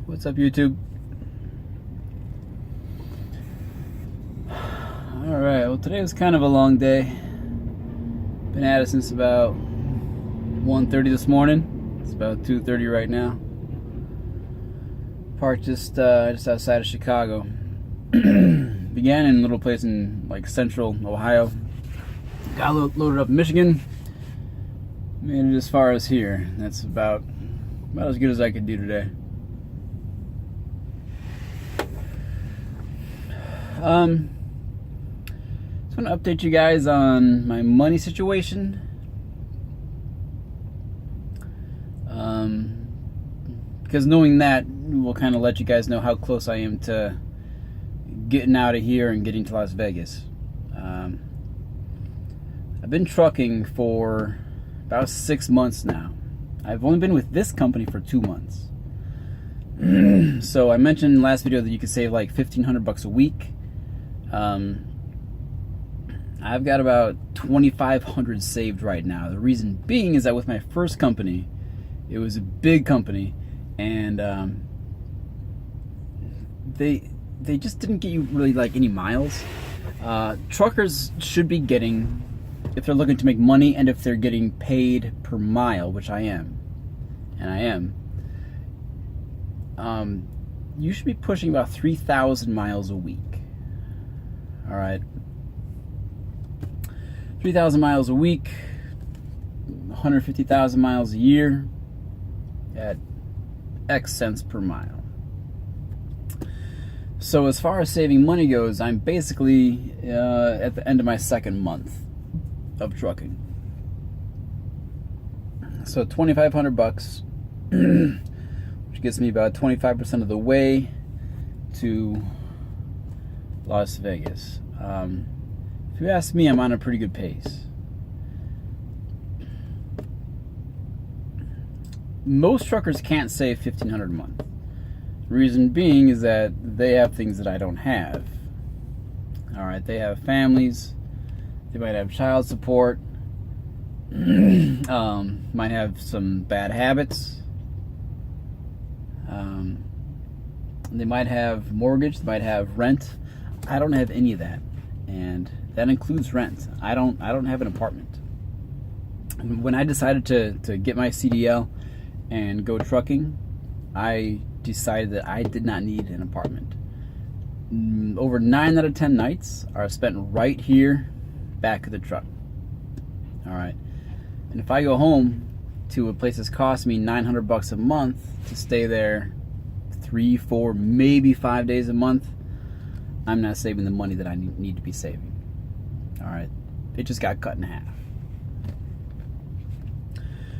What's up, YouTube? Alright, well, today was kind of a long day. Been at it since about 1:30 this morning. It's about 2:30 right now. Parked just outside of Chicago. Began in a little place in like central Ohio. Got loaded up in Michigan. Made it as far as here. That's about as good as I could do today. Just want to update you guys on my money situation. Because knowing that will kind of let you guys know how close I am to getting out of here and getting to Las Vegas. I've been trucking for about 6 months now. I've only been with this company for 2 months. So I mentioned in the last video that you could save like $1,500 a week. I've got about $2,500 saved right now. The reason being is that with my first company, it was a big company, and they just didn't get you really like any miles. Truckers should be getting, if they're looking to make money and if they're getting paid per mile, which I am, and I am, you should be pushing about 3,000 miles a week. All right, 3,000 miles a week, 150,000 miles a year at X cents per mile. So as far as saving money goes, I'm basically at the end of my second month of trucking. So $2,500, which gets me about 25% of the way to Las Vegas. If you ask me, I'm on a pretty good pace. Most truckers can't save $1,500 a month. Reason being is that they have things that I don't have. All right, they have families. They might have child support. Might have some bad habits. They might have mortgage. They might have rent. I don't have any of that, and that includes rent. I don't have an apartment. When I decided to get my CDL and go trucking, I decided that I did not need an apartment. Over 9 out of 10 nights are spent right here, back of the truck. All right, and if I go home to a place that's cost me $900 a month to stay there 3, 4, maybe 5 days a month, I'm not saving the money that I need to be saving. All right, it just got cut in half.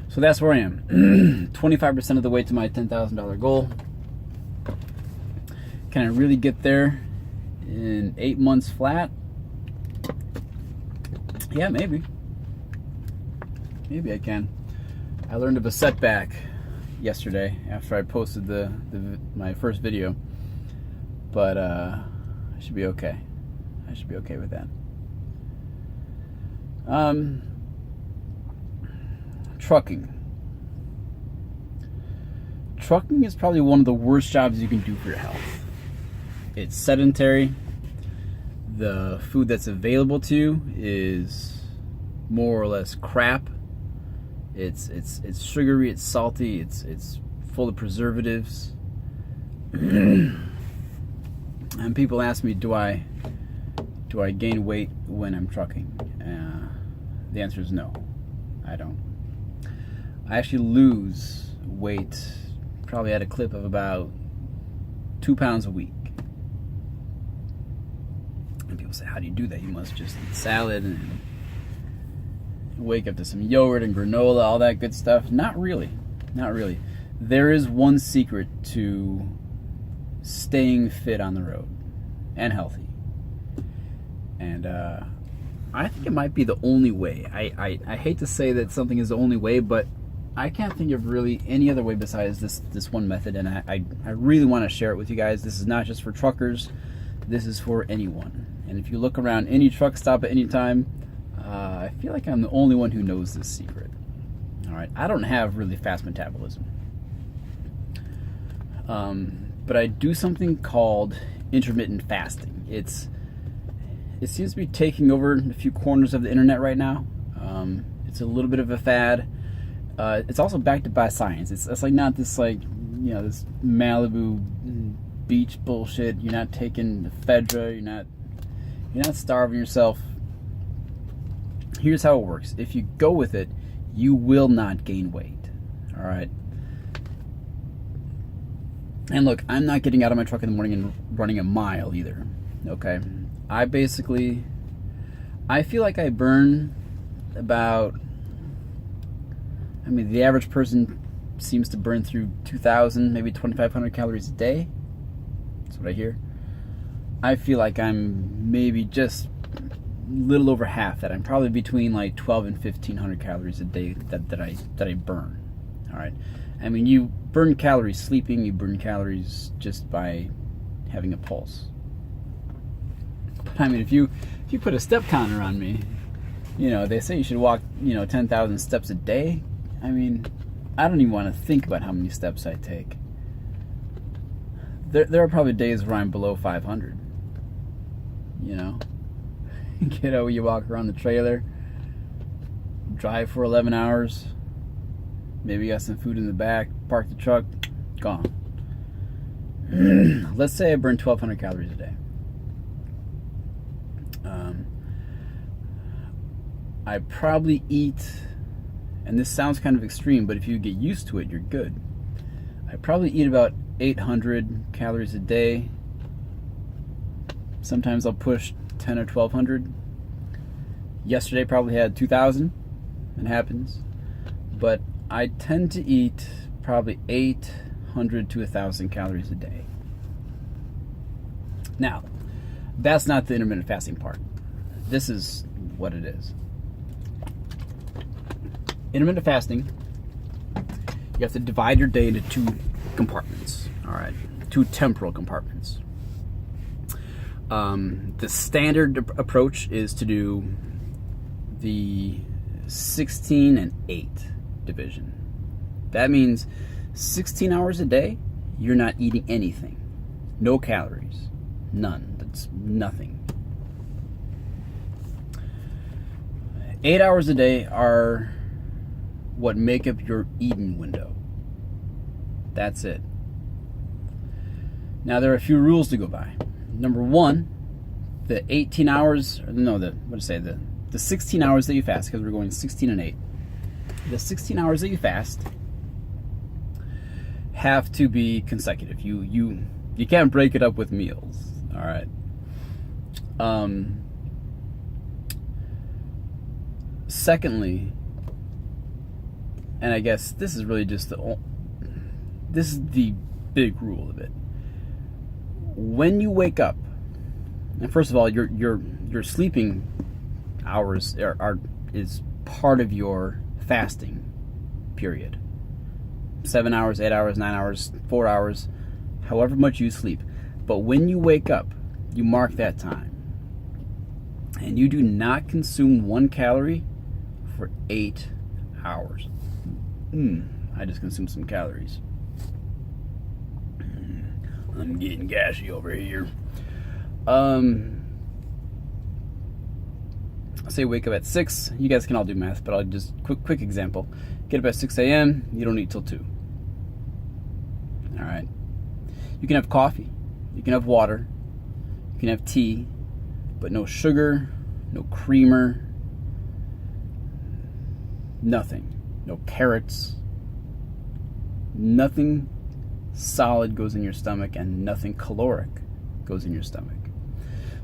So that's where I am. 25% of the way to my $10,000 goal. Can I really get there in 8 months flat? Yeah, maybe. Maybe I can. I learned of a setback yesterday after I posted my first video, but I should be okay. I should be okay with that. Trucking. Trucking is probably one of the worst jobs you can do for your health. It's sedentary. The food that's available to you is more or less crap. It's sugary, it's salty, it's full of preservatives. And people ask me, do I gain weight when I'm trucking? The answer is no, I don't. I actually lose weight probably at a clip of about 2 pounds a week. And people say, how do you do that? You must just eat salad and wake up to some yogurt and granola, all that good stuff. Not really. Not really. There is one secret to staying fit on the road and healthy. And I think it might be the only way. I hate to say that something is the only way, but I can't think of really any other way besides this one method, and I really want to share it with you guys. This is not just for truckers. This is for anyone. And if you look around any truck stop at any time, I feel like I'm the only one who knows this secret. All right, I don't have really fast metabolism. But I do something called intermittent fasting. It seems to be taking over a few corners of the internet right now. It's a little bit of a fad. It's also backed by science. It's like not this this Malibu beach bullshit. You're not taking ephedra. You're not starving yourself. Here's how it works. If you go with it, you will not gain weight. All right. And look, I'm not getting out of my truck in the morning and running a mile either. Okay. I feel like I burn about, the average person seems to burn through 2,000, maybe 2,500 calories a day. That's what I hear. I feel like I'm maybe just a little over half that. I'm probably between like 12 and 1,500 calories a day that I burn. All right. You burn calories sleeping, you burn calories just by having a pulse. But if you put a step counter on me, they say you should walk, 10,000 steps a day. I don't even want to think about how many steps I take. There are probably days where I'm below 500. Get out, you walk around the trailer, drive for 11 hours, maybe got some food in the back, park the truck, gone. Let's say I burn 1,200 calories a day. I probably eat, and this sounds kind of extreme, but if you get used to it, you're good. I probably eat about 800 calories a day. Sometimes I'll push 10 or 1,200. Yesterday probably had 2,000. It happens. But I tend to eat probably 800 to 1,000 calories a day. Now, that's not the intermittent fasting part. This is what it is. Intermittent fasting, you have to divide your day into two compartments. All right, two temporal compartments. The standard approach is to do the 16 and 8 division. That means 16 hours a day, you're not eating anything. No calories. None. That's nothing. 8 hours a day are what make up your eating window. That's it. Now, there are a few rules to go by. Number one, the 16 hours that you fast, because we're going 16 and 8. The 16 hours that you fast have to be consecutive. You can't break it up with meals. All right. Secondly, and I guess this is really just this is the big rule of it. When you wake up, and first of all, your sleeping hours is part of your fasting period. 7 hours, 8 hours, 9 hours, 4 hours, however much you sleep. But when you wake up, you mark that time. And you do not consume 1 calorie for 8 hours. I just consumed some calories. I'm getting gassy over here. Say wake up at 6. You guys can all do math, but I'll just quick example. Get up at 6 a.m. You don't eat till 2. All right. You can have coffee. You can have water. You can have tea, but no sugar, no creamer, nothing. No carrots. Nothing solid goes in your stomach, and nothing caloric goes in your stomach.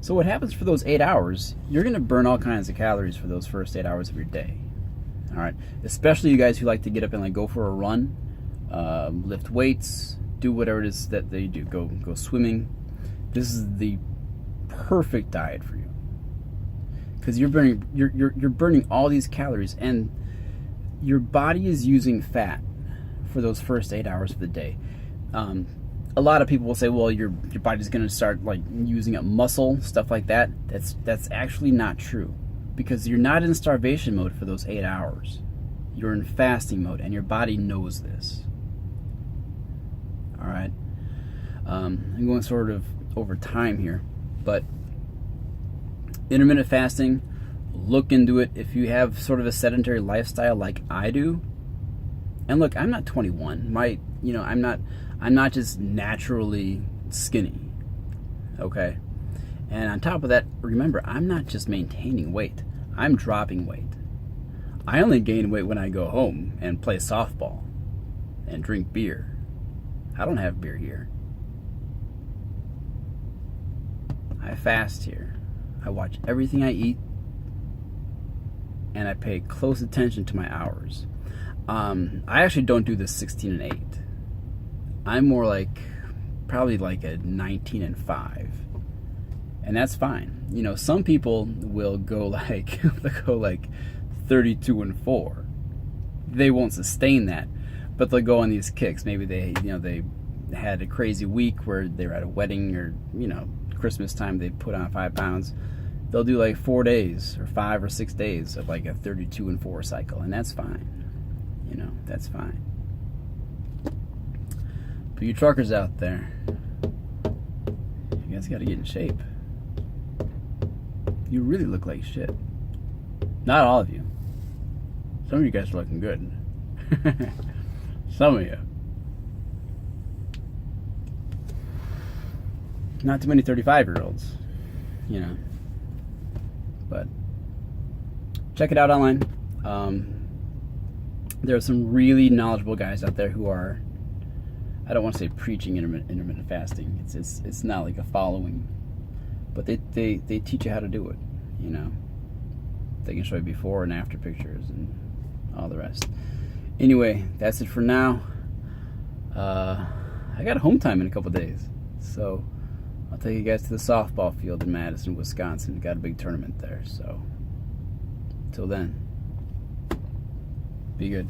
So what happens for those 8 hours, you're going to burn all kinds of calories for those first 8 hours of your day. All right. Especially you guys who like to get up and go for a run, lift weights, do whatever it is that they do. Go swimming. This is the perfect diet for you, because you're burning all these calories, and your body is using fat for those first 8 hours of the day. A lot of people will say, well, your body's going to start using up muscle, stuff like that. That's actually not true, because you're not in starvation mode for those 8 hours. You're in fasting mode, and your body knows this. All right. I'm going sort of over time here, but intermittent fasting, look into it if you have sort of a sedentary lifestyle like I do. And look, I'm not 21. I'm not just naturally skinny. Okay? And on top of that, remember, I'm not just maintaining weight. I'm dropping weight. I only gain weight when I go home and play softball and drink beer. I don't have beer here. I fast here. I watch everything I eat, and I pay close attention to my hours. I actually don't do this 16 and 8. I'm more like probably like a 19 and 5. And that's fine. You know, some people will go like 32 and 4. They won't sustain that, but they'll go on these kicks. Maybe they had a crazy week where they were at a wedding, or Christmas time they put on 5 pounds. They'll do like 4 days or 5 or 6 days of like a 32 and 4 cycle, and that's fine. That's fine. But you truckers out there, you guys got to get in shape. You really look like shit. Not all of you. Some of you guys are looking good. Some of you. Not too many 35-year-olds, But check it out online. There are some really knowledgeable guys out there who are, I don't want to say preaching intermittent fasting. It's not like a following, but they teach you how to do it. They can show you before and after pictures and all the rest. Anyway, that's it for now. I got a home time in a couple days, so I'll take you guys to the softball field in Madison, Wisconsin. We got a big tournament there, so till then, be good.